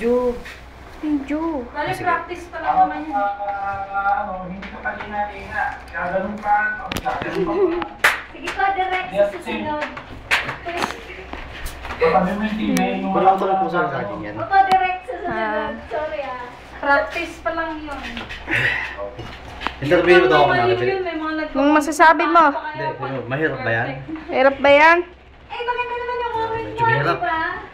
Video. Video. Bale, practice pa lang naman yun. Hindi ka kalina-lina. Gaganon ka. Sige pa, direct sa susunod. Wala ko talaga po sa akin yan. Pa, direct sa susunod. Sorry ah. Practice pa lang yun. Interview mo daw ako na kasi. Nung masasabi mo. Hindi, mahirap ba yan? Hirap ba yan? Eh, maganda naman yung comment Medyo mo, mahirap. di ba?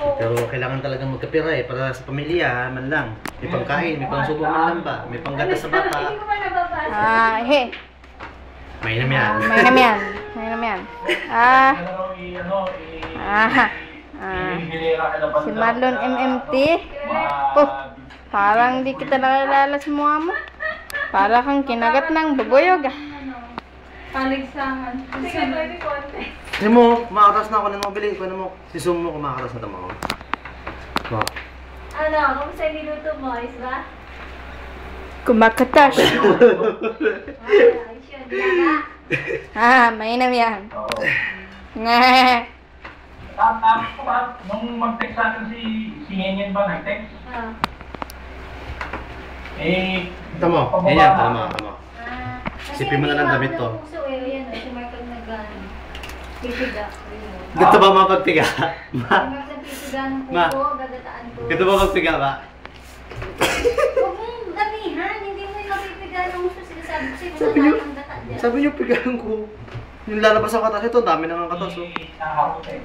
Oo. Pero kailangan talagang magkapira eh, para sa pamilya man lang. May pangkain, may pangsubo man lang ba? May panggatas sa bata. Hindi ko pa nababasa. He. Mainam yan. Mainam yan. Mainam yan. Si Marlon MMT. Oh, parang di kita nakilala sa mukha mo. Para kang kinagat ng bubuyog ah. Paligsahan. Sige, pwede konti. Kasi mo, kumakatas na ako ng mabili. Kung ano mo, si Zoom mo, kumakatas na tama ko. Ano, kung sa niluto mo, is ba? Kumakatas. Ayos yun, laga. Mainam yan. Oo. Nga. Tapos ko ba, nung mag-text sa akin si Ngenyen ba nag-text? Eh, Tama, yan yan, tama. Isipin mo na lang damit to. Puso eh, yan si Michael pipiga. Ganito ba mapagpiga? Si Michael pipiga ng Ma. puso, gagataan ko. Ganito ba magpiga ba? Huwag mong damihan, hindi mo yung napipiga ng puso. Sinasabi ko sa'yo, Sabi niyo- ang gata dyan. Sabi niyo, pigahan ko. Yung lalabas sa katas ito, ang dami nang katas oh. nakakot eh.